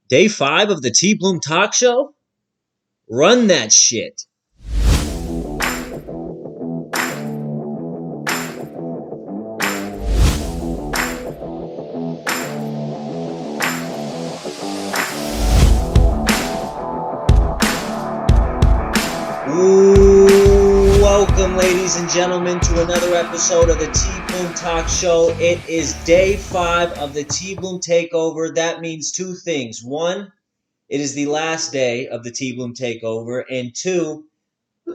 Day 5 of the TBloom talk show? Run that shit. Welcome, ladies and gentlemen, to another episode of the TBloom Talk Show. It is day 5 of the TBloom Takeover. That means two things. One, it is the last day of the TBloom Takeover. And two,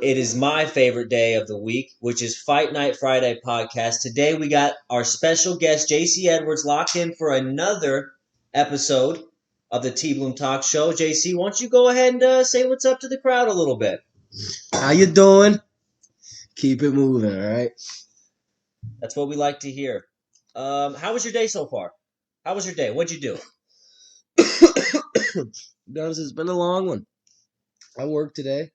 it is my favorite day of the week, which is Fight Night Friday podcast. Today we got our special guest, JC Edwards, locked in for another episode of the TBloom Talk Show. JC, why don't you go ahead and say what's up to the crowd a little bit? How you doing? Keep it moving, all right? That's what we like to hear. How was your day so far? How was your day? What'd you do? To be honest, it's been a long one. I worked today,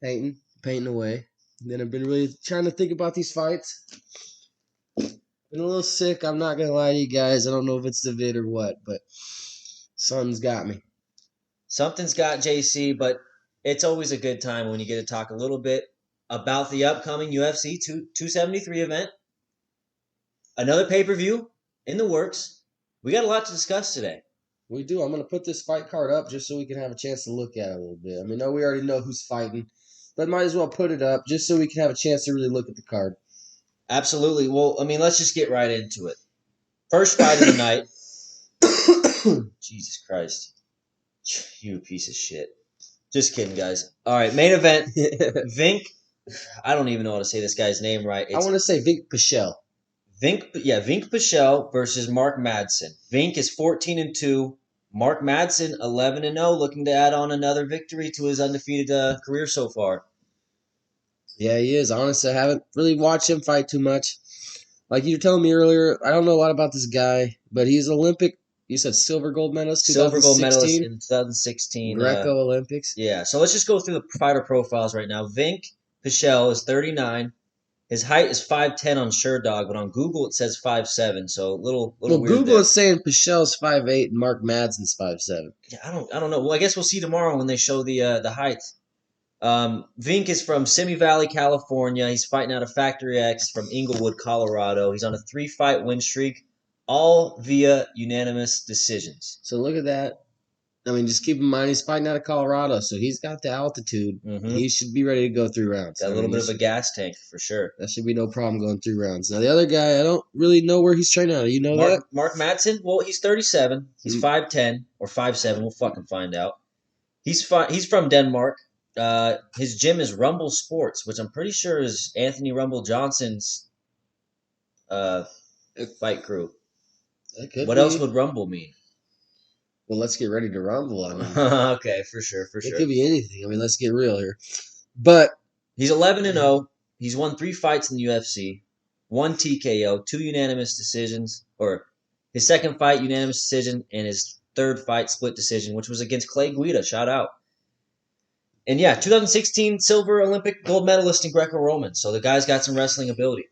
painting away. And then I've been really trying to think about these fights. Been a little sick, I'm not going to lie to you guys. I don't know if it's the vid or what, but something's got me. Something's got JC, but it's always a good time when you get to talk a little bit about the upcoming UFC 273 event. Another pay-per-view in the works. We got a lot to discuss today. We do. I'm going to put this fight card up just so we can have a chance to look at it a little bit. I mean, we already know who's fighting, but might as well put it up just so we can have a chance to really look at the card. Absolutely. Well, I mean, let's just get right into it. First fight of the night. Jesus Christ. You piece of shit. Just kidding, guys. All right, main event. Vink. I don't even know how to say this guy's name right. I want to say Vink Pichel. Vink Pichel versus Mark Madsen. Vink is 14-2. Mark Madsen 11-0, looking to add on another victory to his undefeated career so far. Yeah, he is. Honestly, I haven't really watched him fight too much. Like you were telling me earlier, I don't know a lot about this guy, but he's Olympic. You said silver gold medalist, 2016? Silver gold medalist in 2016. Greco Olympics. Yeah, so let's just go through the fighter profiles right now. Vink Pichel is 39. His height is 5'10" on SureDog, but on Google it says 5'7", so a little weird. Google there. is saying Pichel's 5'8" and Mark Madsen's 5'7". Yeah, I don't know. Well, I guess we'll see tomorrow when they show the height. Vink is from Simi Valley, California. He's fighting out of Factory X from Inglewood, Colorado. He's on a 3-fight win streak, all via unanimous decisions. So look at that. I mean, just keep in mind he's fighting out of Colorado, so he's got the altitude. Mm-hmm. He should be ready to go through rounds. Got a little bit of a gas tank for sure. That should be no problem going through rounds. Now the other guy, I don't really know where he's training out. You know that? Mark Madsen. Well, he's 37. He's 5'10" or 5'7". We'll fucking find out. He's from Denmark. His gym is Rumble Sports, which I'm pretty sure is Anthony Rumble Johnson's fight crew. What else would Rumble mean? Well, let's get ready to rumble. I mean, okay, for sure. It could be anything. I mean, let's get real here. But he's 11-0. He's won 3 fights in the UFC, 1 TKO, 2 unanimous decisions, or his second fight unanimous decision, and his third fight split decision, which was against Clay Guida. Shout out. And yeah, 2016 silver Olympic gold medalist in Greco-Roman. So the guy's got some wrestling ability.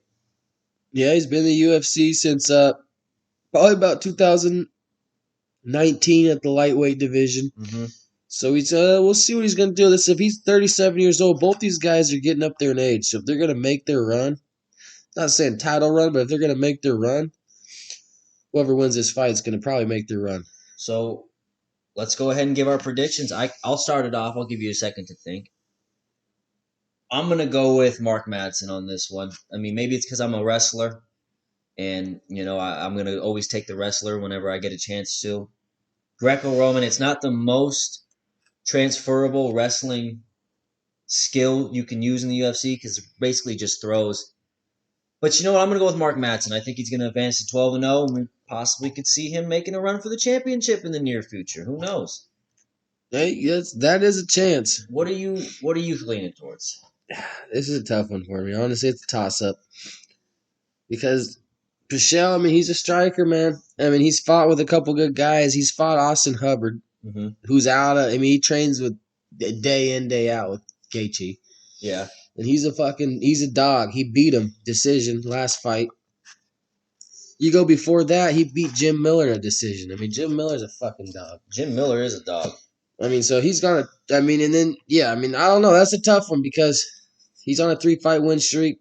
Yeah, he's been in the UFC since probably about 2019 at the lightweight division. Mm-hmm. So he's we'll see what he's going to do. This if he's 37 years old, both these guys are getting up there in age. So if they're going to make their run, not saying title run, but if they're going to make their run, whoever wins this fight is going to probably make their run. So let's go ahead and give our predictions. I'll start it off. I'll give you a second to think. I'm going to go with Mark Madsen on this one. I mean, maybe it's because I'm a wrestler, and, you know, I'm going to always take the wrestler whenever I get a chance to. Greco-Roman, it's not the most transferable wrestling skill you can use in the UFC because it basically just throws. But you know what? I'm going to go with Mark Madsen. I think he's going to advance to 12-0, and we possibly could see him making a run for the championship in the near future. Who knows? Hey, yes, that is a chance. What are you leaning towards? This is a tough one for me. Honestly, it's a toss-up. Because Pichel, I mean, he's a striker, man. I mean, he's fought with a couple good guys. He's fought Austin Hubbard, who's out. I mean, he trains with day in, day out with Gaethje. Yeah. And he's a dog. He beat him. Decision, last fight. you go before that, he beat Jim Miller in a decision. I mean, Jim Miller's a fucking dog. Jim Miller is a dog. I mean, so he's gonna. I mean, and then yeah, I mean, I don't know. That's a tough one because he's on a 3-fight win streak.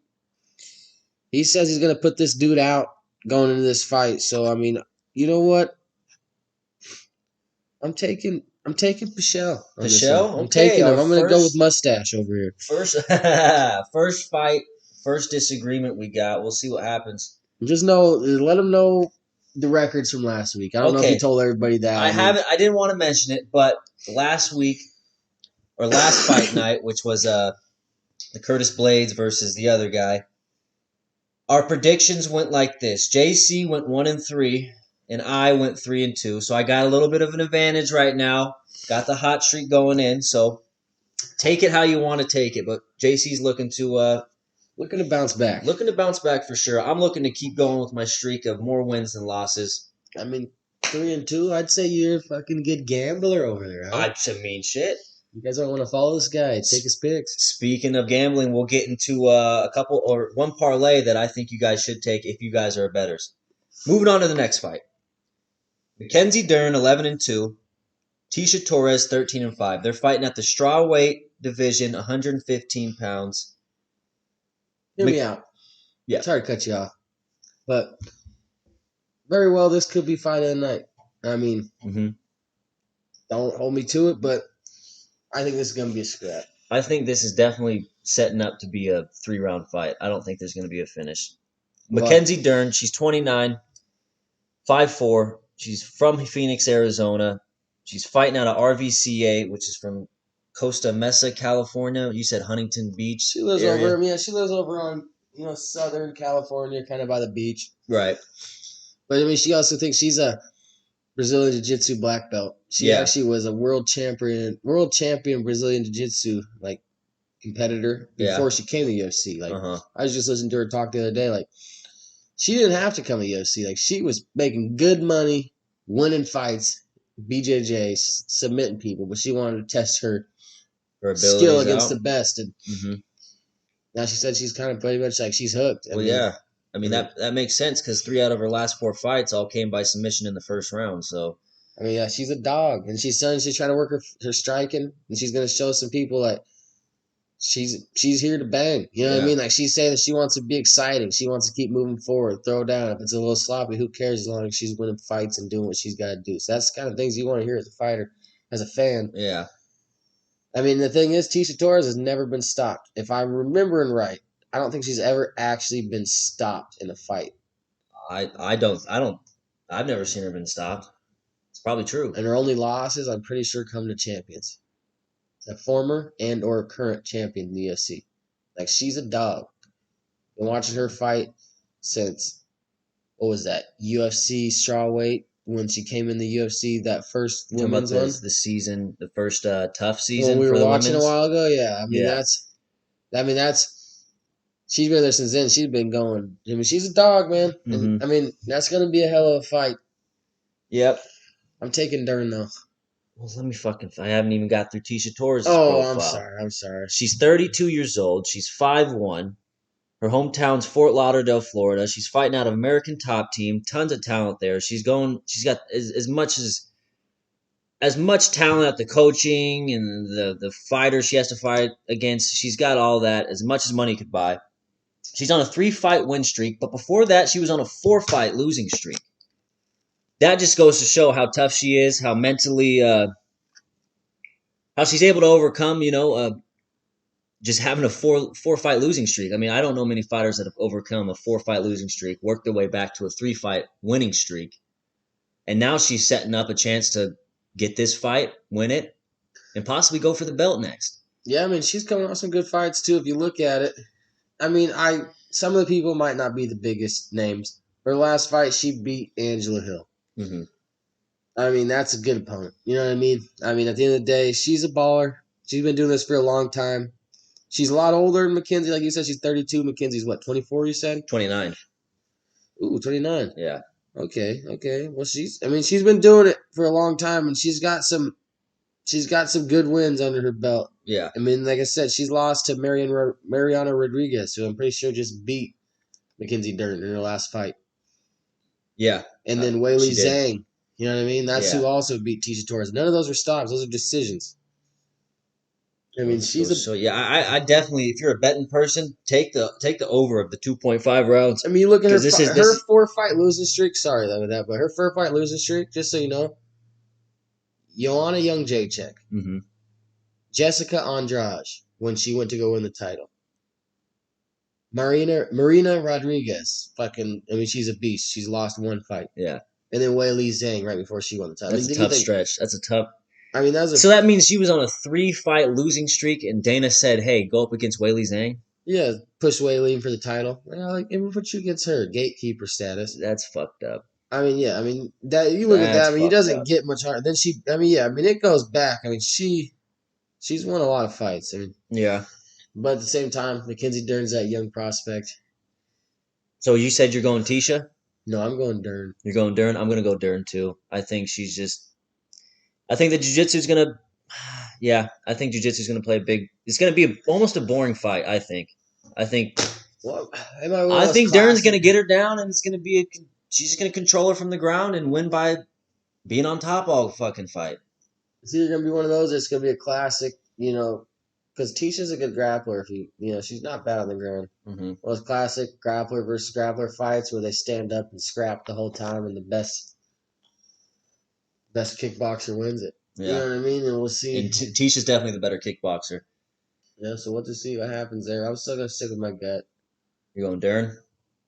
He says he's gonna put this dude out going into this fight. So I mean, you know what? I'm taking Pichel. Pichel? I'm Okay, taking him. our I'm gonna go with first mustache over here. first fight, first disagreement we got. We'll see what happens. Just let him know the records from last week. I don't know if you told everybody that. I haven't. I didn't want to mention it, but last week or last fight night, which was the Curtis Blades versus the other guy, our predictions went like this: JC went 1-3, and I went 3-2. So I got a little bit of an advantage right now. Got the hot streak going in. So take it how you want to take it, but JC's looking to bounce back. Looking to bounce back for sure. I'm looking to keep going with my streak of more wins than losses. I mean, 3-2. I'd say you're a fucking good gambler over there. Huh? I mean, shit. You guys don't want to follow this guy. Take his picks. Speaking of gambling, we'll get into a couple or one parlay that I think you guys should take if you guys are bettors. Moving on to the next fight. Mackenzie Dern 11-2, Tisha Torres 13-5. They're fighting at the strawweight division, 115 pounds. Hear me out. Yeah. Sorry to cut you off, but very well this could be fight of the night. I mean, don't hold me to it, but I think this is going to be a scrap. I think this is definitely setting up to be a 3-round fight. I don't think there's going to be a finish. Mackenzie Dern, she's 29, 5'4". She's from Phoenix, Arizona. She's fighting out of RVCA, which is from Costa Mesa, California. You said Huntington Beach. She lives over. Yeah, she lives over on Southern California, kind of by the beach. Right. But I mean, she also thinks she's a Brazilian Jiu-Jitsu black belt. She actually was a world champion Brazilian Jiu-Jitsu competitor before she came to UFC. I was just listening to her talk the other day. She didn't have to come to UFC. She was making good money, winning fights, BJJ, submitting people, but she wanted to test her skill against the best. And now she said she's kind of pretty much she's hooked. I mean, that makes sense because 3 out of her last 4 fights all came by submission in the first round. So, I mean, yeah, she's a dog, and she's trying to work her striking, and she's going to show some people that she's here to bang. You know what I mean? She's saying that she wants to be exciting. She wants to keep moving forward, throw down. If it's a little sloppy, who cares as long as she's winning fights and doing what she's got to do. So that's the kind of things you want to hear as a fighter, as a fan. Yeah. I mean, the thing is, Tisha Torres has never been stopped. If I'm remembering right, I don't think she's ever actually been stopped in a fight. I've never seen her been stopped. It's probably true. And her only losses, I'm pretty sure, come to champions. A former and or current champion in the UFC. She's a dog. Been watching her fight since, what was that, UFC strawweight, when she came in the UFC, that first women's one? The season, the first tough season we for were the watching women's? a while ago, yeah. She's been there since then. She's been going. I mean, she's a dog, man. And, I mean, that's going to be a hell of a fight. Yep. I'm taking Dern, though. Well, I haven't even got through Tisha Torres' profile. I'm sorry. She's 32 years old. She's 5'1". Her hometown's Fort Lauderdale, Florida. She's fighting out of American Top Team. Tons of talent there. She's got as much talent at the coaching and the fighters she has to fight against. She's got all that, as much as money could buy. She's on a 3-fight win streak, but before that, she was on a 4-fight losing streak. That just goes to show how tough she is, how mentally, how she's able to overcome, just having a 4-fight losing streak. I mean, I don't know many fighters that have overcome a 4-fight losing streak, worked their way back to a 3-fight winning streak, and now she's setting up a chance to get this fight, win it, and possibly go for the belt next. Yeah, I mean, she's coming off some good fights too. If you look at it, I mean, some of the people might not be the biggest names. Her last fight, she beat Angela Hill. I mean, that's a good opponent. You know what I mean? I mean, at the end of the day, she's a baller. She's been doing this for a long time. She's a lot older than Mackenzie. Like you said, she's 32. Mackenzie's what, 24, you said? 29. Ooh, 29. Yeah. Okay. Well, she's been doing it for a long time, and she's got some good wins under her belt. Yeah. I mean, like I said, she's lost to Mariana Rodriguez, who I'm pretty sure just beat Mackenzie Dern in her last fight. Yeah, and then Weili she did. Zhang. You know what I mean? That's Yeah. who also beat Tisha Torres. None of those are stops; those are decisions. I mean, she's a. So yeah, I definitely, if you're a betting person, take the over of the 2.5 rounds I mean, you look at because this is her this. 4-fight losing streak. Sorry about that, but her 4-fight losing streak. Just so you know, Joanna Jędrzejczyk, Mm-hmm. Jessica Andrade when she went to go win the title. Marina Rodriguez, fucking. I mean, she's a beast. She's lost one fight, Yeah, and then Weili Zhang right before she won the title. I that's mean, a do you tough think? stretch. That's a tough. I mean, that's a So that means she was on a 3-fight losing streak, and Dana said, "Hey, go up against Weili Zhang." yeah. Push Weili for the title. Like, even put you against her gatekeeper status. That's fucked up. I mean, yeah. I mean, that you look at that. That's I mean, he fucked doesn't up. get much harder. Then she. I mean, yeah. I mean, it goes back. I mean, she's won a lot of fights. I mean, Yeah. but at the same time, Mackenzie Dern's that young prospect. So you said you're going Tisha. No, I'm going Dern. You're going Dern. I'm gonna go Dern too. I think she's just. I think the jiu-jitsu's gonna. Yeah, I think jiu-jitsu's gonna play a big. It's gonna be almost a boring fight. I think. I think. Well, am I one of I those think Dern's classic? gonna get her down, and it's gonna be. She's gonna control her from the ground and win by being on top all fucking fight. It's either gonna be one of those, or it's gonna be a classic. You know, because Tisha's a good grappler. If you know, she's not bad on the ground. Mm-hmm. Those classic grappler versus grappler fights where they stand up and scrap the whole time, and the best kickboxer wins it. You Yeah, know what I mean? And we'll see. and Tisha's definitely the better kickboxer. Yeah, so what to see what happens there. I'm still gonna stick with my gut. You're going Dern.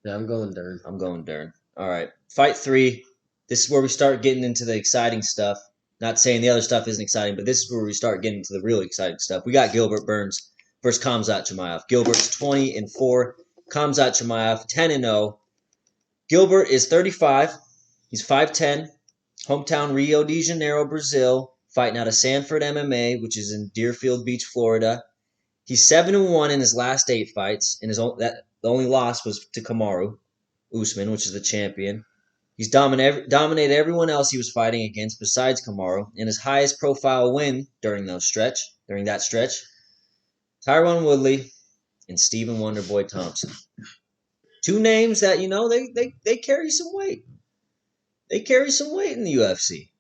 Yeah, I'm going Dern. I'm going Dern. All right, fight 3. This is where we start getting into the exciting stuff. Not saying the other stuff isn't exciting, but this is where we start getting into the really exciting stuff. We got Gilbert Burns versus Khamzat Chimaev. Gilbert's 20-4. Khamzat Chimaev 10-0. Gilbert is 35. He's 5'10", hometown Rio de Janeiro, Brazil, fighting out of Sanford MMA, which is in Deerfield Beach, Florida. He's 7-1 in his last 8 fights, and the only loss was to Kamaru Usman, which is the champion. He's dominated everyone else he was fighting against besides Kamaru, and his highest profile win during that stretch, Tyron Woodley and Stephen Wonderboy Thompson. 2 names that they carry some weight. They carry some weight in the UFC.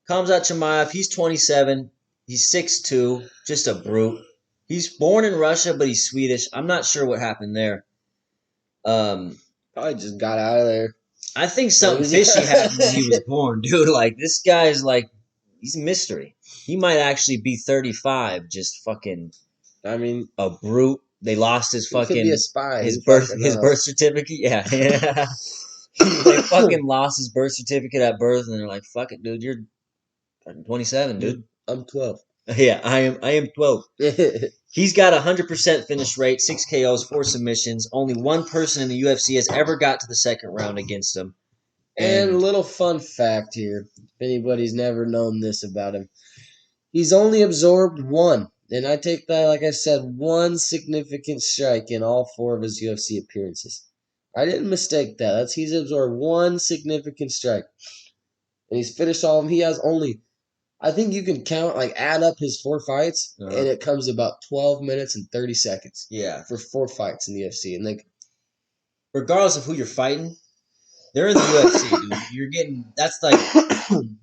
Khamzat Chimaev, he's 27. He's 6'2", just a brute. He's born in Russia, but he's Swedish. I'm not sure what happened there. Probably just got out of there. I think something fishy happened when he was born, dude. Like, this guy's like, he's a mystery. He might actually be 35, just fucking I mean, a brute. They lost his he could fucking be a spy. his birth certificate. Yeah, yeah. They fucking lost his birth certificate at birth, and they're like, "Fuck it, dude. You're 27, dude." I'm 12. Yeah, I am 12. He's got a 100% finish rate, 6 KOs, 4 submissions. Only one person in the UFC has ever got to the second round against him. And a little fun fact here, if anybody's never known this about him, he's only absorbed one. And I take that, like I said, one significant strike in all 4 of his UFC appearances. I didn't mistake that. He's absorbed one significant strike. And he's finished all of them. He has only, I think you can count, like add up his 4 fights, and it comes to about 12 minutes and 30 seconds. Yeah. For 4 fights in the UFC. And like, regardless of who you're fighting, they're in the UFC, dude. You're getting, that's like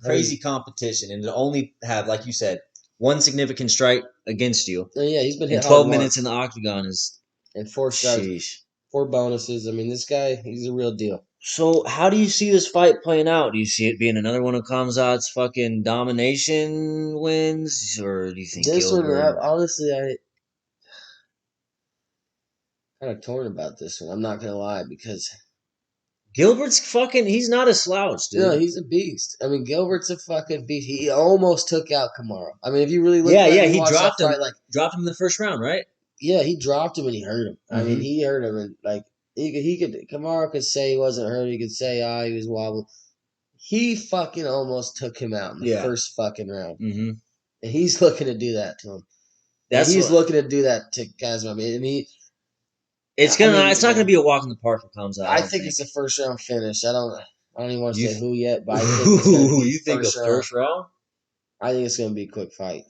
crazy competition. And to only have, like you said, one significant strike against you. Yeah, he's been hit 12 minutes in the octagon is. And 4 strikes. Sheesh. 4 bonuses. I mean, this guy, he's a real deal. So, how do you see this fight playing out? Do you see it being another one of Khamzat's fucking domination wins, or do you think this Gilbert? one, honestly, I kind of torn about this one. I'm not gonna lie, because Gilbert's fucking. He's not a slouch, dude. no, he's a beast. I mean, Gilbert's a fucking beast. He almost took out Kamaru. I mean, if you really look, He dropped him. Dropped him in the first round, right? Yeah, he dropped him and he hurt him. I mean, he hurt him, and like he could Kamaru could say he wasn't hurt. He could say he was wobbling. He fucking almost took him out in the first fucking round. Mm-hmm. And he's looking to do that to him. He's looking to do that to Kazma. I mean, it's not gonna be a walk in the park for Khamzat. I think it's a first round finish. I don't even want to say who yet, but I think it's gonna be you think a first round? I think it's gonna be a quick fight.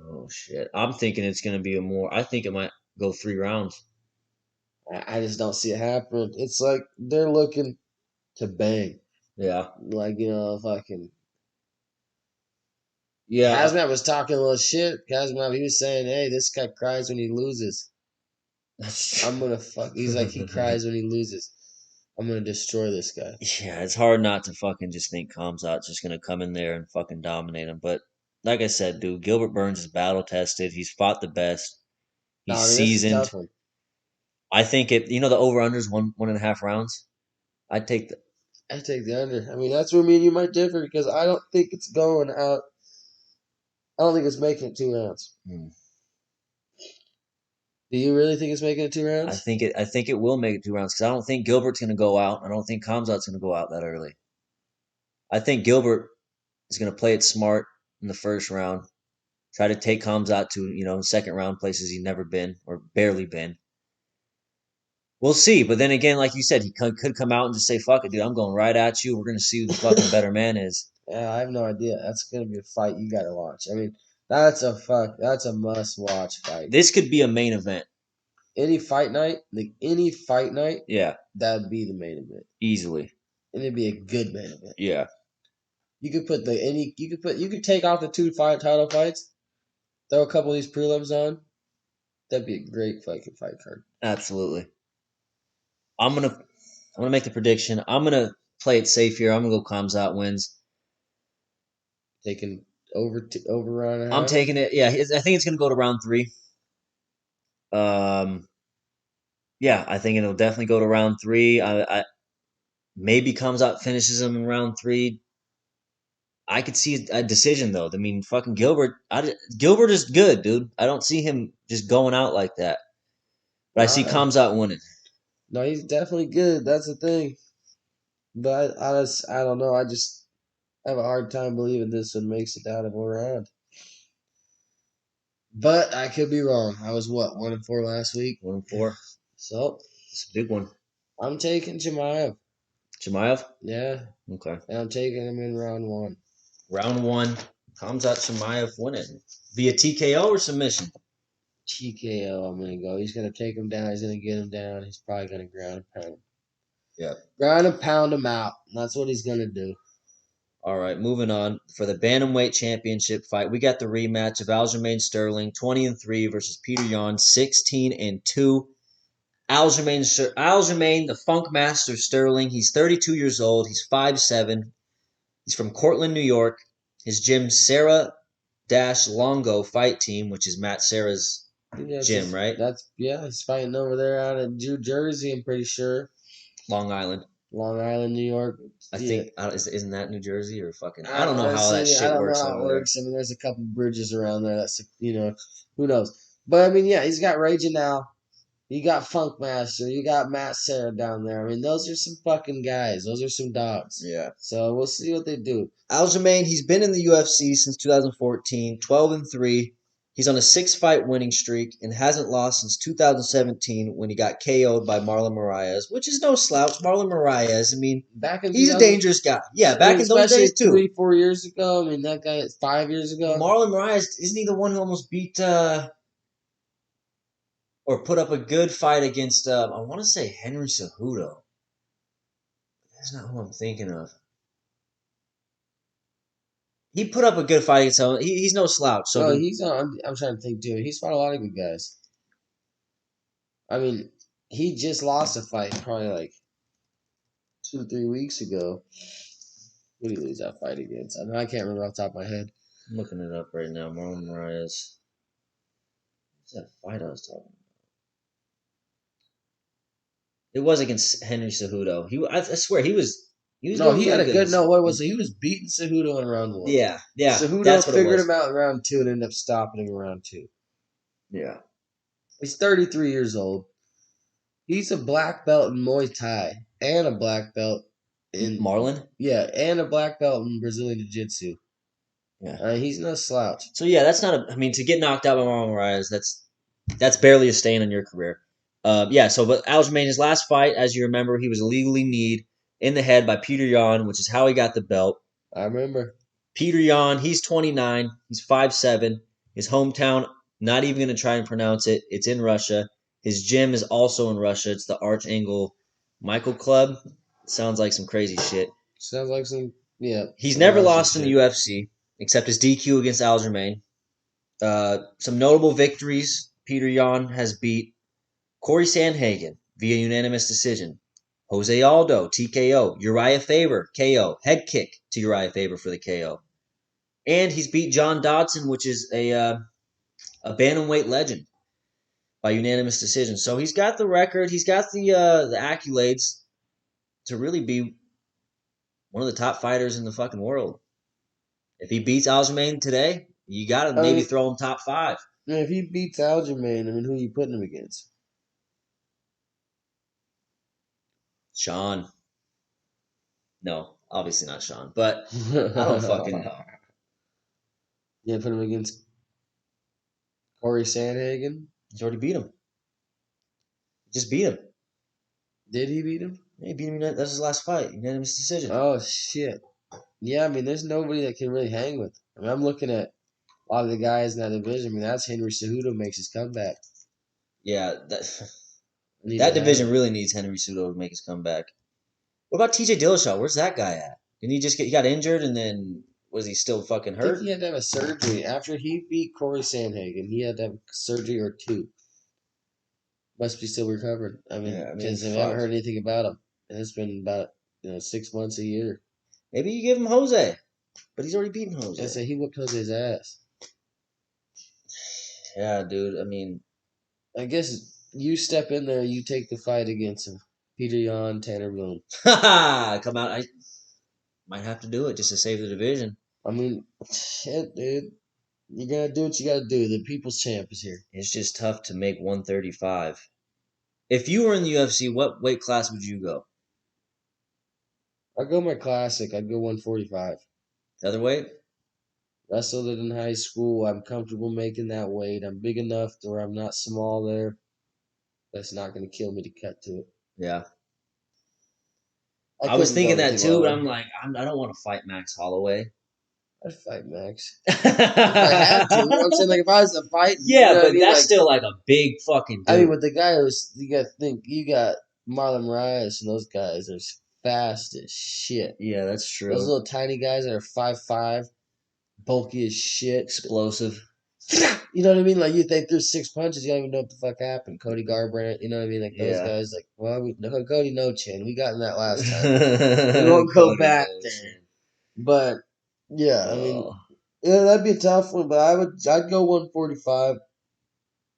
Oh shit! I'm thinking it's gonna be I think it might go 3 rounds. I just don't see it happening. It's like they're looking. to bang. Yeah. Like, fucking Yeah. Hazmat was talking a little shit. Hazmat, he was saying, "Hey, this guy cries when he loses. That's I'm gonna fuck." He's like, he cries when he loses. I'm gonna destroy this guy. Yeah, it's hard not to fucking just think Kamzat's just gonna come in there and fucking dominate him. But like I said, dude, Gilbert Burns is battle tested. He's fought the best. No, He's I mean, this is a seasoned. tough one. I think it. You know the over unders 1.5 rounds. I'd take the. I take the under. I mean, that's where me and you might differ because I don't think it's going out. I don't think it's making it 2 rounds. Hmm. Do you really think it's making it 2 rounds? I think it will make it 2 rounds because I don't think Gilbert's gonna go out. I don't think Kamzat's gonna go out that early. I think Gilbert is gonna play it smart in the first round. Try to take Kamzat to second round places he's never been or barely been. We'll see. But then again, like you said, he could come out and just say, fuck it, dude, I'm going right at you. We're going to see who the fucking better man is. Yeah, I have no idea. That's gonna be a fight you gotta watch. I mean, that's a must watch fight. This could be a main event. Any fight night, Yeah, that'd be the main event. easily. And it'd be a good main event. Yeah. You could take off the two fight title fights, throw a couple of these prelims on. That'd be a great fucking fight card. Absolutely. I'm gonna make the prediction. I'm gonna play it safe here. I'm gonna go Kamzat wins. Taking over round and a I'm half. taking it. Yeah, I think it's gonna go to round 3. Um, yeah, I think it'll definitely go to round 3. I maybe Kamzat finishes him in round 3. I could see a decision though. I mean, fucking Gilbert. Gilbert is good, dude. I don't see him just going out like that. But I see Nah, Kamzat winning. no, he's definitely good. That's the thing. But I don't know. I just have a hard time believing this one makes it out of a round. But I could be wrong. I was what 1-4 last week. 1-4. So It's a big one. I'm taking Jemayev. Jemayev. Yeah, Okay. and I'm taking him in round 1. Round 1. Kamzat Jemayev winning via TKO or submission. TKO. I'm gonna go. He's gonna take him down. He's gonna get him down. He's probably gonna ground and pound him. Yeah. Ground and pound him out. That's what he's gonna do. All right, moving on for the bantamweight championship fight. We got the rematch of Aljamain Sterling, 20-3 versus Peter Yan, 16-2. Aljamain, the Funk Master Sterling. He's 32 years old. He's 5'7". He's from Cortland, New York. His gym, Sarah Longo Fight Team, which is Matt Sarah's gym, right? He's fighting over there out of New Jersey. I'm pretty sure. Long Island. Long Island, New York. I think isn't that New Jersey or fucking? I don't know Honestly, how that shit I don't works know how it over there. works. I mean, there's a couple bridges around there. That's who knows. But I mean, yeah, he's got Raging now. You got Funk Master. You got Matt Sarah down there. I mean, those are some fucking guys. Those are some dogs. Yeah. So we'll see what they do. Aljamain, he's been in the UFC since 2014, 12-3. He's on a 6-fight winning streak and hasn't lost since 2017 when he got KO'd by Marlon Moraes, which is no slouch. Marlon Moraes, I mean, Back in he's a dangerous guy. Yeah, back in those days too. 3-4 years ago. I mean, that guy 5 years ago. Marlon Moraes, isn't he the one who almost beat or put up a good fight against I want to say Henry Cejudo. That's not who I'm thinking of. He put up a good fight against him. He's no slouch. So No, he's on. I'm trying to think too. He's fought a lot of good guys. I mean, he just lost a fight probably like 2-3 weeks ago. Who did he lose that fight against? I mean, I can't remember off the top of my head. I'm looking it up right now. Marlon Moraes. What's that fight I was talking about? It was against Henry Cejudo. I swear he was. No, he had a good. No, what was it? He was beating Cejudo in round 1. Yeah. Cejudo That's what figured it was. him out in round 2 and ended up stopping him in round 2. Yeah. He's 33 years old. He's a black belt in Muay Thai and a black belt in Marlon. Yeah, and a black belt in Brazilian Jiu-Jitsu. Yeah. He's no slouch. So yeah, that's not. I mean, to get knocked out by Marlon Moraes, that's barely a stain on your career. Yeah. So, but Aljamain, his last fight, as you remember, he was illegally kneed in the head by Peter Yan, which is how he got the belt. I remember. Peter Yan, he's 29. He's 5'7". His hometown, not even going to try and pronounce it. It's in Russia. His gym is also in Russia. It's the Archangel Michael Club. Sounds like some crazy shit. Sounds like some, yeah. He's some never Russian lost in the shit. UFC except his DQ against Aljamain. Some notable victories. Peter Yan has beat Corey Sandhagen via unanimous decision. Jose Aldo, TKO. Uriah Faber, KO. Head kick to Uriah Faber for the KO. And he's beat John Dodson, which is a bantamweight legend, by unanimous decision. So he's got the record. He's got the accolades to really be one of the top fighters in the fucking world. If he beats Aljamain today, you got to I maybe mean, throw him top 5. if he beats Aljamain, I mean, who are you putting him against? Sean. No, obviously not Sean, but I don't fucking You know. put him against Corey Sandhagen? He's already beat him. He just beat him. Did he beat him? Yeah, he beat him. That's his last fight. Unanimous decision. Oh shit! Yeah, I mean, there's nobody that can really hang with him. I mean, I'm looking at a lot of the guys in that division. I mean, that's Henry Cejudo makes his comeback. Yeah, Need that to have division him. really needs Henry Cejudo to make his comeback. What about TJ Dillashaw? Where's that guy at? Didn't he just he got injured and then was he still fucking I think hurt? he had to have a surgery after he beat Corey Sandhagen. He had to have surgery or two. Must be still recovering. I mean, Yeah, I mean, because I haven't fuck. heard anything about him. And it's been about 6 months, a year. Maybe you give him Jose, but he's already beaten I Jose. say he whooped Jose's ass. Yeah, dude. I mean, I guess you step in there, you take the fight against him. Peter Yan, Tanner Bloom. come out. I might have to do it just to save the division. I mean, shit, dude. You gotta do what you gotta do. The people's champ is here. It's just tough to make 135. If you were in the UFC, what weight class would you go? I'd go my classic. I'd go 145. Featherweight? Wrestled it in high school. I'm comfortable making that weight. I'm big enough to where I'm not small there. That's not gonna kill me to cut to it. Yeah. I I was couldn't go thinking that anything too, but lower. I'm like, I don't want to fight Max Holloway. I'd fight Max. If I had to. You know what I'm saying? Like, if I was to fight, you Yeah, know what I but mean? that's Like, still like a big fucking I mean, dude. with the guy who's, you got to think, you got Marlon Moraes and those guys are fast as shit. Yeah, that's Those true. little tiny guys that are 5'5", bulky as shit. Explosive. You know what I mean? Like, you think there's 6 punches, you don't even know what the fuck happened. Cody Garbrandt, you know what I mean? Like, those Yeah. guys, like, well, Cody, no chin. We got in that last time. We won't go Cody back knows. there. But, yeah, I mean, Oh. yeah, that'd be a tough one, but I'd go 145.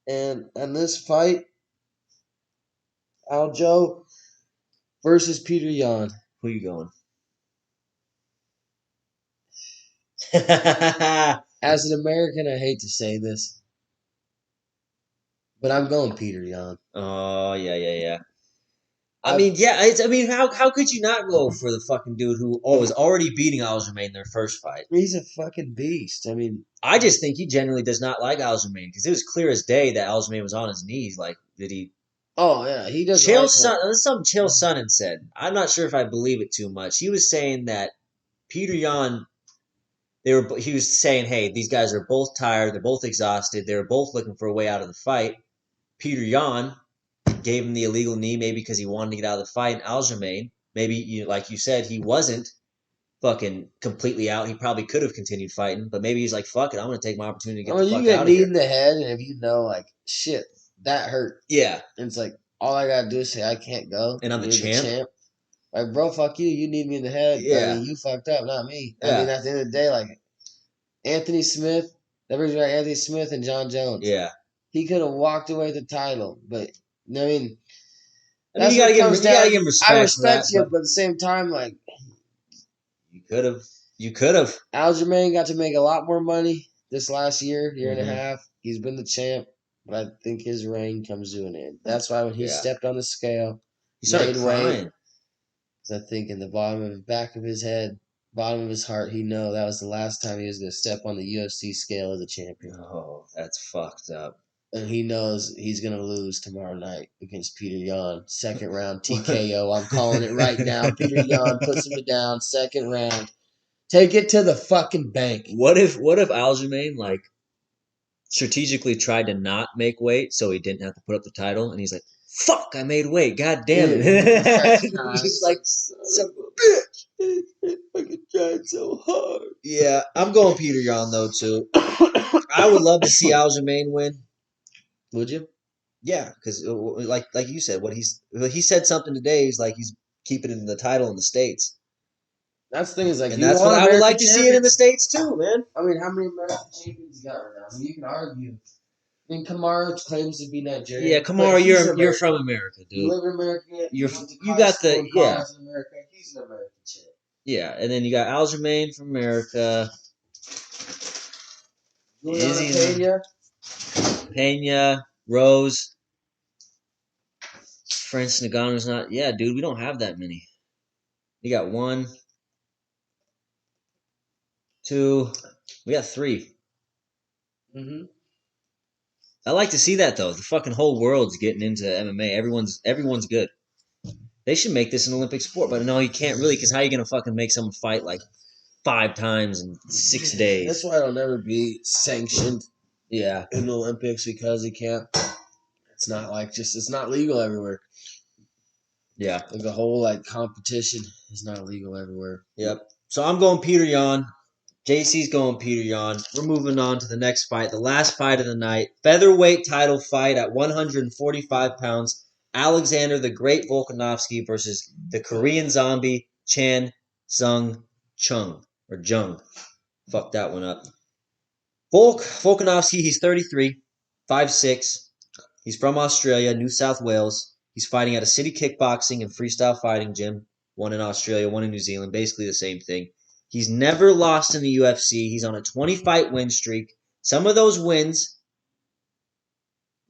And this fight, Aljo versus Peter Yan. Who you going? As an American, I hate to say this, but I'm going Peter Yan. Oh, yeah. I I mean, yeah, I mean, how could you not go for the fucking dude who was already beating Aljamain in their first fight? He's a fucking beast. I mean, I just think he genuinely does not like Aljamain because it was clear as day that Aljamain was on his knees. Like, did he? oh yeah, he doesn't Chael like him. Son, that's something Chael Sonnen said. I'm not sure if I believe it too much. He was saying that Peter Yan, he was saying, hey, these guys are both tired, they're both exhausted, they're both looking for a way out of the fight. Peter Yan gave him the illegal knee maybe because he wanted to get out of the fight. And Aljamain, maybe like you said, he wasn't fucking completely out. He probably could have continued fighting, but maybe he's like, fuck it, I'm gonna take my opportunity to I get the mean, you fuck get out of kneed here. in the head, and if you know, like, shit, that hurt. Yeah. And it's like, all I gotta do is say I can't go. And I'm the You're champ. Like, bro, fuck you. You need me in the head. I Yeah. mean, you fucked up, not me. I mean, Yeah. at the end of the day, like, Anthony Smith, that brings me back Anthony Smith and John Jones. Yeah. He could have walked away with the title, but, I mean, I mean, that's you what gotta it give him, comes you gotta down. give him I respect for that, respect you, but but at the same time, like, you could have. You could have. Aljamain got to make a lot more money this last year and a Mhm. half. He's been the champ, but I think his reign comes to an end. That's why when he Yeah. stepped on the scale, He started made weight, crying. 'cause I think in the bottom of the back of his head, bottom of his heart, he know that was the last time he was going to step on the UFC scale as a champion. Oh, that's fucked up. And he knows he's going to lose tomorrow night against Peter Yan. Second round TKO. I'm calling it right now. Peter Yan puts him down. Second round. Take it to the fucking bank. What if Aljamain like strategically tried to not make weight so he didn't have to put up the title, and he's like, Fuck, I made weight. God damn Yeah, it. He's like, son of a bitch. I fucking tried so hard. yeah, I'm going Peter Yan though too. I would love to see Aljamain win. Would you? Yeah, because like you said, he said something today. He's like he's keeping it in the title in the states, That's the thing is like and you that's what want I would American like to see it in the champions. states too, man. I mean, how many American champions you got right now? I mean, you can argue. I mean, Kamaru claims to be Yeah, Nigerian, but Kamara, he's you're American. from America, You dude. live in America. You're You went to you high got school the and yeah college in America. He's an American champ. yeah, and then you got Aljamain from America. Juliana Izzy Pena. Pena, Rose, French Nagano's not. Yeah, dude, we don't have that many. You got one, two, we got three. Mm-hmm. I like to see that though. The fucking whole world's getting into MMA. Everyone's good. They should make this an Olympic sport, but no, you can't really. Because how are you gonna fucking make someone fight like 5 times in 6 days? That's why it'll never be sanctioned Yeah, in the Olympics because you can't. It's not like just it's not legal everywhere. yeah, Like the whole like competition is not legal everywhere. yep. So I'm going Peter Yan. JC's going Peter Yan. We're moving on to the next fight, the last fight of the night. Featherweight title fight at 145 pounds. Alexander the Great Volkanovski versus the Korean zombie Chan Sung Chung. Or Jung. Fuck that one up. Volkanovski, he's 33, 5'6". He's from Australia, New South Wales. He's fighting at a city kickboxing and freestyle fighting gym. One in Australia, one in New Zealand. Basically the same thing. He's never lost in the UFC. He's on a 20-fight win streak. Some of those wins,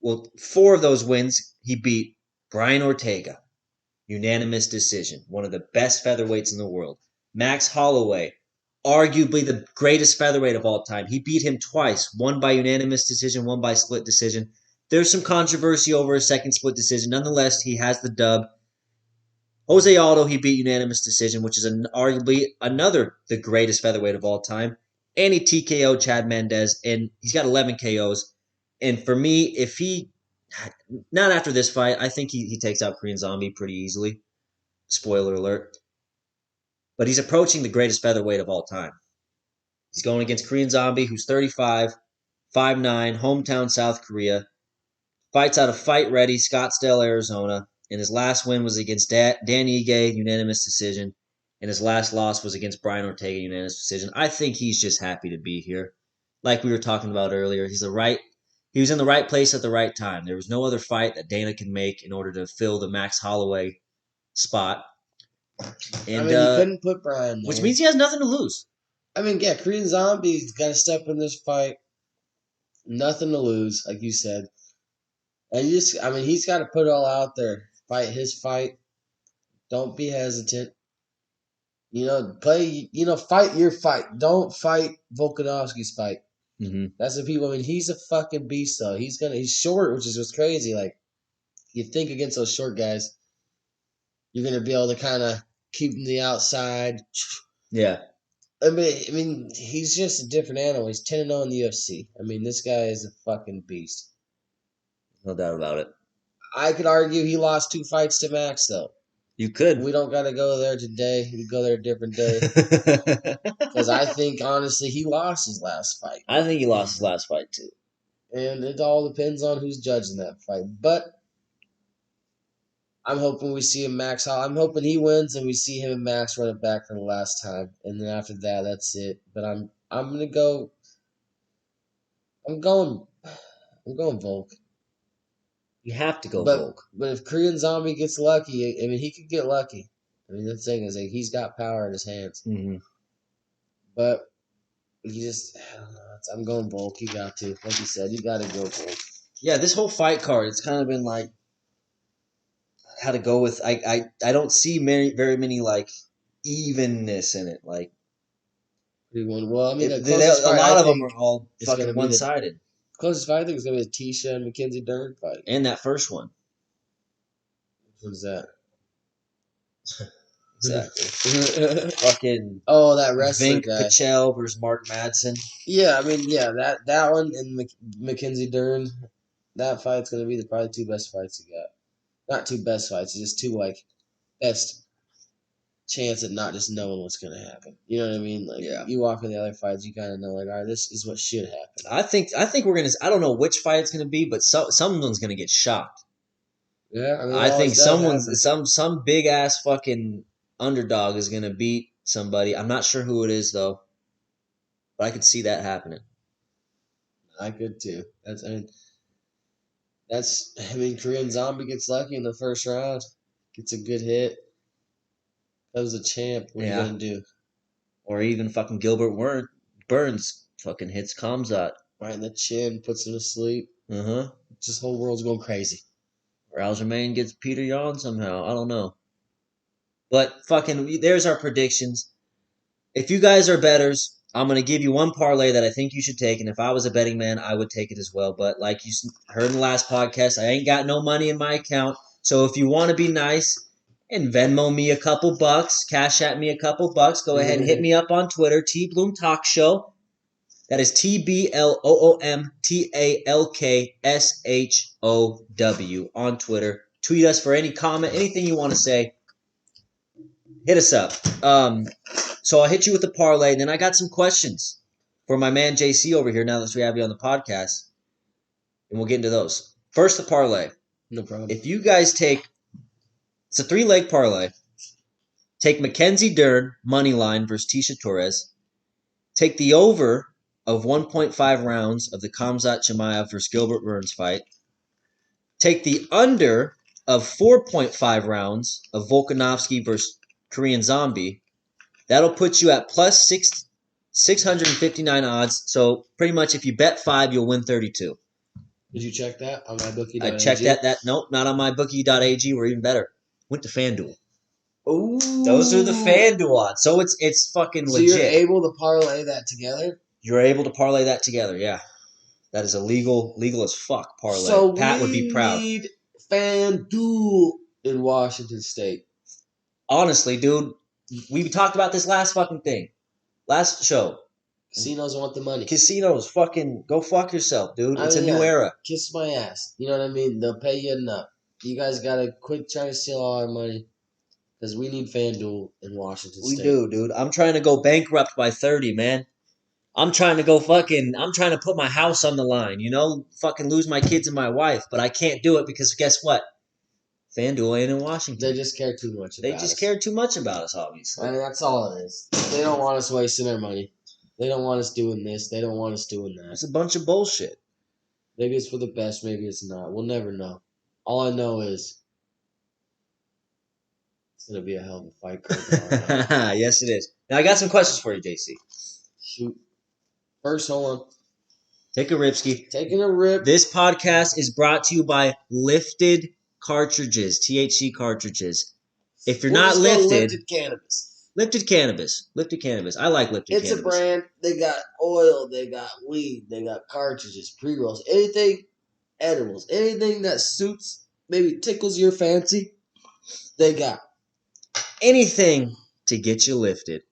well, 4 of those wins, he beat Brian Ortega. Unanimous decision. One of the best featherweights in the world. Max Holloway, arguably the greatest featherweight of all time. He beat him twice. One by unanimous decision, one by split decision. There's some controversy over a second split decision. Nonetheless, he has the dub. Jose Aldo, he beat unanimous decision, which is arguably another the greatest featherweight of all time. And he TKO'd Chad Mendez, and he's got 11 KOs. And for me, if he, not after this fight, I think he takes out Korean Zombie pretty easily. Spoiler alert. But he's approaching the greatest featherweight of all time. He's going against Korean Zombie, who's 35, 5'9", hometown South Korea. Fights out of Fight Ready, Scottsdale, Arizona. And his last win was against Dan Ige, unanimous decision. And his last loss was against Brian Ortega, unanimous decision. I think he's just happy to be here. Like we were talking about earlier, he was in the right place at the right time. There was no other fight that Dana can make in order to fill the Max Holloway spot. And I mean, you couldn't put Brian there. which means he has nothing to lose. I mean, yeah, Korean Zombie's got to step in this fight. Nothing to lose, like you said. And I mean, he's got to put it all out there. Fight his fight. Don't be hesitant. Fight your fight. Don't fight Volkanovski's fight. Mm-hmm. That's what people. I mean, he's a fucking beast though. He's short, which is what's crazy. Like, you think against those short guys, you're gonna be able to kind of keep them the outside. Yeah. I mean, he's just a different animal. He's 10-0 in the UFC. I mean, this guy is a fucking beast. No doubt about it. I could argue he lost 2 fights to Max though. You could. We don't got to go there today. We go there a different day. Because I think, honestly, he lost his last fight. I think he lost his last fight, too. And it all depends on who's judging that fight. But I'm hoping we see him Max. I'm hoping he wins and we see him and Max run it back for the last time. And then after that, that's it. But I'm going to go. I'm going Volk. You have to go Volk. But if Korean Zombie gets lucky, I mean, he could get lucky. I mean, the thing is, like, he's got power in his hands. Mm-hmm. But I don't know. I'm going Volk. You got to. Like you said, you got to go Volk. Yeah, this whole fight card, it's kind of been like how to go with. I don't see very many like evenness in it. Like, well, I mean, a lot of them are all fucking one sided. Closest fight I think is gonna be the Tisha and Mackenzie Dern fight. And that first one. What was that? Exactly. Fucking. Oh, that wrestler Vink guy. Pichel versus Mark Madsen. Yeah, I mean, yeah, that one and Mackenzie Dern, that fight's gonna be probably 2 best fights you got. not two best fights, just two like best chance at not just knowing what's gonna happen. You know what I mean? Like you walk in the other fights, you kind of know like, all right, this is what should happen. I think we're gonna. I don't know which fight it's gonna be, but someone's gonna get shocked. Yeah, I mean, I think happen. some big ass fucking underdog is gonna beat somebody. I'm not sure who it is though, but I could see that happening. I could too. I mean, Korean Zombie gets lucky in the first round, gets a good hit. That was a champ. What are you gonna do? Or even fucking Gilbert Burns fucking hits Kamzat right in the chin, puts him to sleep. This whole world's going crazy. Or Aljamain gets Peter Yan somehow. I don't know. But fucking, there's our predictions. If you guys are betters, I'm going to give you one parlay that I think you should take. And if I was a betting man, I would take it as well. But like you heard in the last podcast, I ain't got no money in my account. So if you want to be nice and Venmo me a couple bucks, cash at me a couple bucks, go ahead and hit me up on Twitter, TBloom Talk Show. That is TBloomTalkshow on Twitter. Tweet us for any comment, anything you want to say. Hit us up. So I'll hit you with the parlay. Then I got some questions for my man JC over here now that we have you on the podcast. And we'll get into those. First, the parlay. No problem. If you guys take, it's a 3-leg parlay. Take Mackenzie Dern, money line versus Tisha Torres. Take the over of 1.5 rounds of the Khamzat Chimaev versus Gilbert Burns fight. Take the under of 4.5 rounds of Volkanovski versus Korean Zombie. That'll put you at plus 659 odds. So pretty much if you bet 5, you'll win 32. Did you check that on mybookie.ag? I checked that. Nope, not on mybookie.ag. We're even better. Went to FanDuel. Ooh. Those are the FanDuel odds. So it's fucking legit. So you're able to parlay that together? You're able to parlay that together, yeah. That is a legal as fuck parlay. So Pat would be proud. We need FanDuel in Washington State. Honestly, dude, we talked about this last fucking thing. Last show. Casinos want the money. Casinos, fucking go fuck yourself, dude. It's a new era. Kiss my ass. You know what I mean? They'll pay you enough. You guys gotta quit trying to steal all our money. Because we need FanDuel in Washington State. We do, dude. I'm trying to go bankrupt by 30, man. I'm trying to put my house on the line, you know? Fucking lose my kids and my wife. But I can't do it because guess what? FanDuel ain't in Washington. They just care too much about us. They just care too much about us, obviously. I mean, that's all it is. They don't want us wasting their money. They don't want us doing this. They don't want us doing that. It's a bunch of bullshit. Maybe it's for the best. Maybe it's not. We'll never know. All I know is it's going to be a hell of a fight. Yes, it is. Now, I got some questions for you, JC. Shoot. First, hold on. Take a ripski. Taking a rip. This podcast is brought to you by Lifted Cartridges, THC cartridges. If you're not lifted, Lifted Cannabis. Lifted Cannabis. I like Lifted Cannabis. It's a brand. They got oil. They got weed. They got cartridges, pre-rolls, anything, edibles, anything that suits, maybe tickles your fancy. They got anything to get you lifted.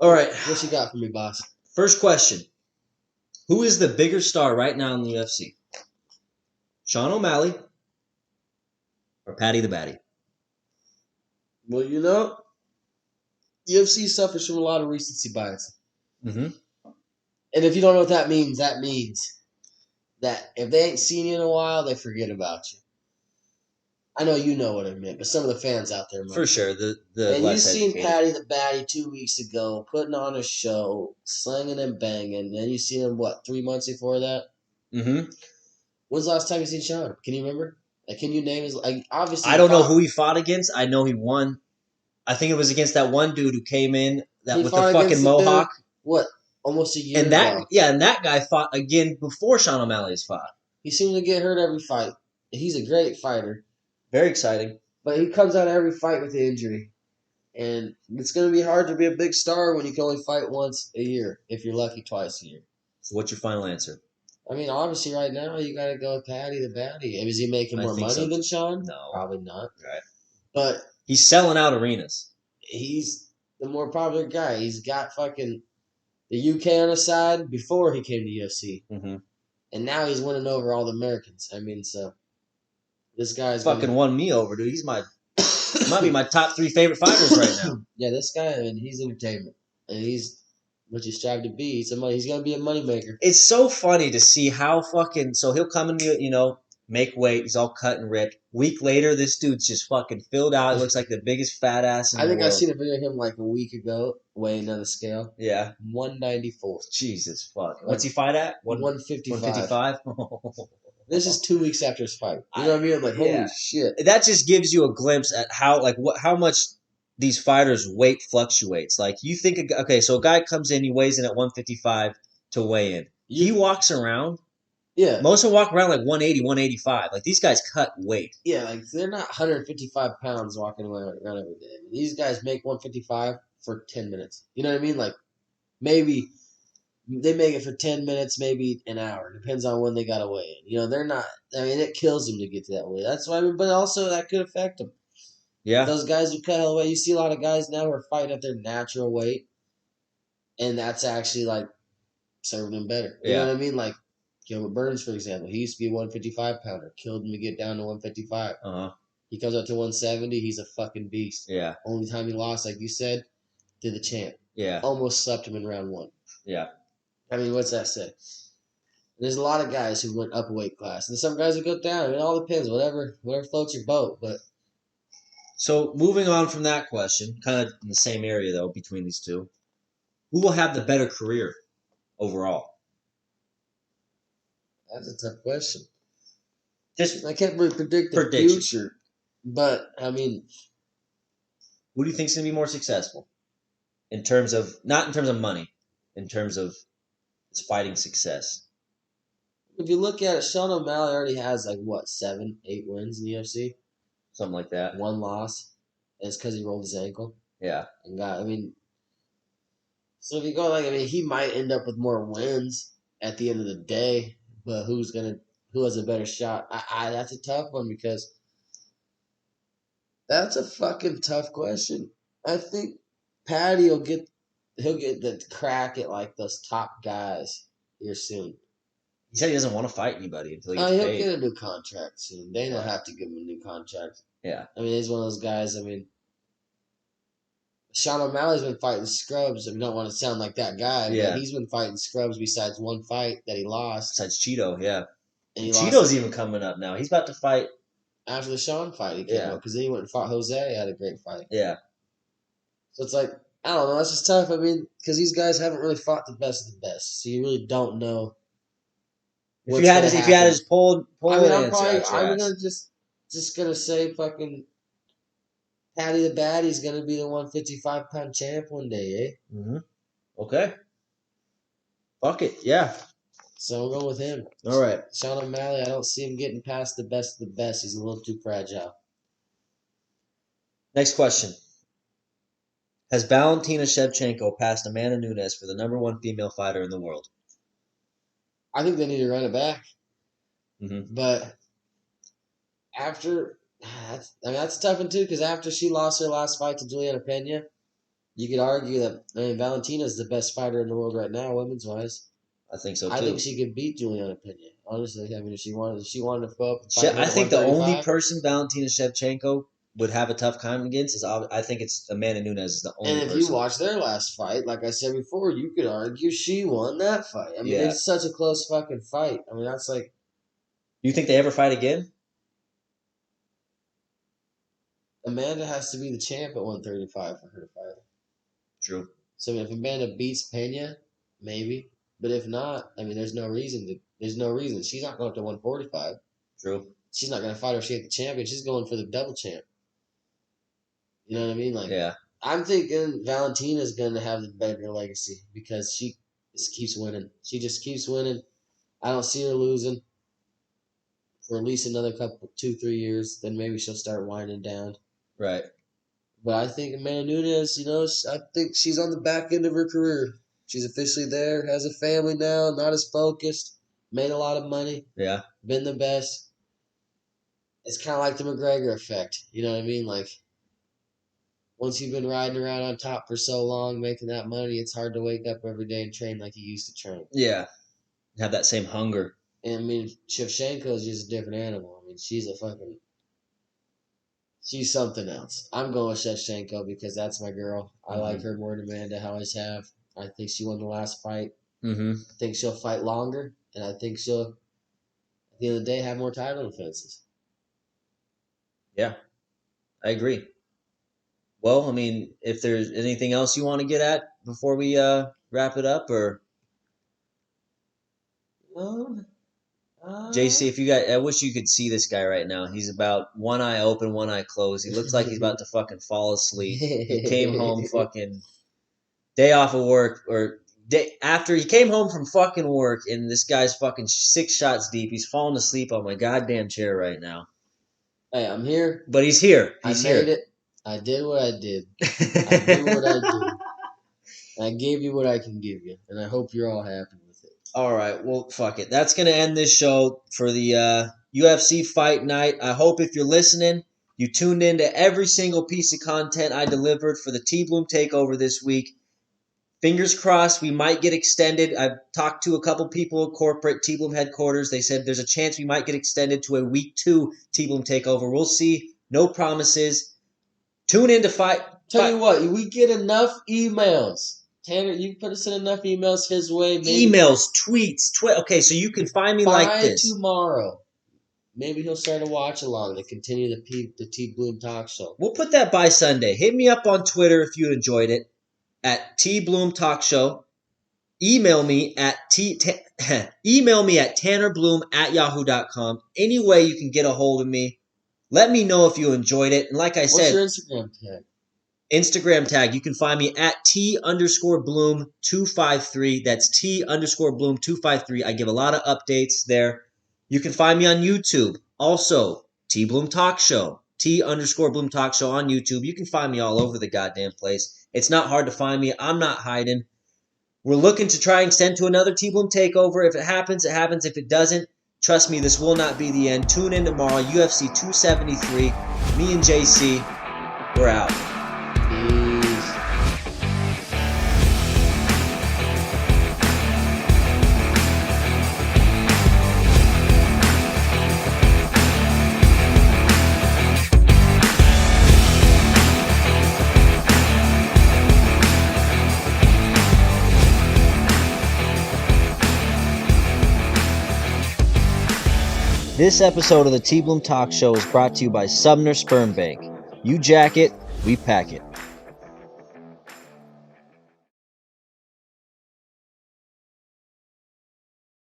All right. What you got for me, boss? First question. Who is the bigger star right now in the UFC? Sean O'Malley or Paddy the Baddy? Well, you know, UFC suffers from a lot of recency bias. Mm-hmm. And if you don't know what that means that if they ain't seen you in a while, they forget about you. I know you know what I meant, but some of the fans out there might. For sure. And you seen Paddy the Baddy 2 weeks ago putting on a show, slinging and banging. And you seen him, 3 months before that? Mm-hmm. When's the last time you seen Sean? Can you remember? Can you name his... obviously, I don't know who he fought against. I know he won. I think it was against that one dude who came in with the fucking mohawk. Almost a year ago. And that guy fought again before Sean O'Malley's fought. He seems to get hurt every fight. He's a great fighter. Very exciting. But he comes out of every fight with an injury. And it's going to be hard to be a big star when you can only fight once a year, if you're lucky twice a year. So what's your final answer? I mean, obviously right now you got to go with Paddy the Baddy. Is he making more money than Sean? No. Probably not. Right. But he's selling out arenas. He's the more popular guy. He's got fucking the UK on his side before he came to UFC. Mm-hmm. And now he's winning over all the Americans. I mean, so This guy's fucking won me over, dude. He might be my top 3 favorite fighters right now. Yeah, this guy, I mean, he's entertainment, and he's what you strive to be. He's gonna be a moneymaker. It's so funny to see how fucking. So he'll come and make weight. He's all cut and ripped. Week later, this dude's just fucking filled out. He looks like the biggest fat ass in I the think world. I seen a video of him like a week ago weighing on the scale. Yeah, 194. Jesus fuck. What's he fight at? 155. 155. This is 2 weeks after his fight. You know what I mean? I'm like, Yeah. holy shit. That just gives you a glimpse at how much these fighters' weight fluctuates. Like you think, okay, so a guy comes in, he weighs in at 155 to weigh in. He walks around. Yeah. Most of them walk around like 180, 185. Like these guys cut weight. Yeah, like they're not 155 pounds walking around every day. These guys make 155 for 10 minutes. You know what I mean? Like maybe they make it for 10 minutes, maybe an hour. Depends on when they got to weigh in. You know, they're not. I mean, it kills them to get to that weight. That's why. But also that could affect them. Yeah. Those guys who cut hell weight. You see a lot of guys now who are fighting at their natural weight, and that's actually like serving them better. You know what I mean? Like Gilbert Burns, for example, he used to be a 155 pounder. Killed him to get down to 155. He comes up to 170. He's a fucking beast. Yeah. Only time he lost, like you said, to the champ. Yeah. Almost slept him in round 1. Yeah. I mean, what's that say? There's a lot of guys who went up a weight class, and some guys who go down. It all depends. Whatever floats your boat. But so moving on from that question, kind of in the same area though between these two, who will have the better career overall? That's a tough question. Just I can't really predict the future, but I mean, who do you think is going to be more successful in terms of not in terms of money, in terms of his fighting success? If you look at it, Sean O'Malley already has like what 7, 8 wins in the UFC, something like that. 1 loss, and it's because he rolled his ankle. Yeah, and got. I mean, so if you go he might end up with more wins at the end of the day, but who has a better shot? That's a tough one because that's a fucking tough question. I think Patty he'll get the crack at like those top guys here soon. He said he doesn't want to fight anybody until he gets he'll paid. get a new contract soon. They don't have to give him a new contract. Yeah. I mean, he's one of those guys. I mean, Sean O'Malley's been fighting scrubs. I mean, don't want to sound like that guy, but he's been fighting scrubs besides one fight that he lost. Besides Cheeto, yeah. And Cheeto's even coming up now. He's about to fight. After the Sean fight, he came up because then he went and fought Jose. Had a great fight. Yeah. So it's like, I don't know. That's just tough. I mean, because these guys haven't really fought the best of the best. So you really don't know. If you had his poll I mean, answer, I'm gonna just gonna say fucking Patty the Baddie's gonna be the 155-pound champ one day, eh? Mm-hmm. Okay. Fuck it, yeah. So we'll go with him. All right. Sean O'Malley, I don't see him getting past the best of the best. He's a little too fragile. Next question. Has Valentina Shevchenko passed Amanda Nunes for the #1 female fighter in the world? I think they need to run it back. Mm-hmm. But that's tough one too, because after she lost her last fight to Juliana Pena, you could argue that Valentina's the best fighter in the world right now, women's wise. I think so too. I think she could beat Juliana Pena. Honestly, I mean, if she wanted to go up and fight I think the only person Valentina Shevchenko would have a tough time against is I think it's Amanda Nunes is the only person. And if you watch their last fight, like I said before, you could argue she won that fight. I mean, it's such a close fucking fight. I mean, that's like. You think they ever fight again? Amanda has to be the champ at 135 for her to fight. True. So if Amanda beats Pena, maybe. But if not, I mean, there's no reason. She's not going up to 145. True. She's not going to fight her if she hit the champion. She's going for the double champ. You know what I mean? Like, yeah. I'm thinking Valentina's going to have the better legacy because she just keeps winning. She just keeps winning. I don't see her losing for at least another 2-3 years. Then maybe she'll start winding down. Right. But I think Amanda Nunes, I think she's on the back end of her career. She's officially there, has a family now, not as focused, made a lot of money. Yeah. Been the best. It's kind of like the McGregor effect. You know what I mean? Like, once you've been riding around on top for so long, making that money, it's hard to wake up every day and train like you used to train. Yeah. Have that same hunger. And I mean, Shevchenko is just a different animal. I mean, she's a fucking She's something else. I'm going with Shevchenko because that's my girl. I like her more than Amanda. I always have. I think she won the last fight. Mm-hmm. I think she'll fight longer, and I think she'll, at the end of the day, have more title defenses. Yeah, I agree. Well, I mean, if there's anything else you want to get at before we wrap it up, or JC, if you got, I wish you could see this guy right now. He's about one eye open, one eye closed. He looks like he's about to fucking fall asleep. He came home fucking day off of work, or day after he came home from fucking work, and this guy's fucking 6 shots deep. He's falling asleep on my goddamn chair right now. Hey, I'm here. But he's here. I made it. I did what I did. I do what I do. I gave you what I can give you, and I hope you're all happy with it. All right, well, fuck it. That's gonna end this show for the UFC Fight Night. I hope if you're listening, you tuned into every single piece of content I delivered for the TBloom Takeover this week. Fingers crossed, we might get extended. I've talked to a couple people at corporate TBloom headquarters. They said there's a chance we might get extended to a week 2 TBloom Takeover. We'll see. No promises. Tune in to fight. Tell you what, we get enough emails. Tanner, you put us in enough emails his way. Maybe emails, tweets. Okay, so you can find me like this. By tomorrow, maybe he'll start a watch along to continue the TBloom Talk Show. We'll put that by Sunday. Hit me up on Twitter if you enjoyed it at TBloom Talk Show. Email me at tannerbloom@yahoo.com. Any way you can get a hold of me. Let me know if you enjoyed it. And like I said, what's your Instagram tag? Instagram tag, you can find me at T_Bloom253. That's T_Bloom253. I give a lot of updates there. You can find me on YouTube. Also, TBloom Talk Show. T_Bloom Talk Show on YouTube. You can find me all over the goddamn place. It's not hard to find me. I'm not hiding. We're looking to try and extend to another TBloom Takeover. If it happens, it happens. If it doesn't, trust me, this will not be the end. Tune in tomorrow, UFC 273. Me and JC, we're out. This episode of the TBloom Talk Show is brought to you by Sumner Sperm Bank. You jack it, we pack it.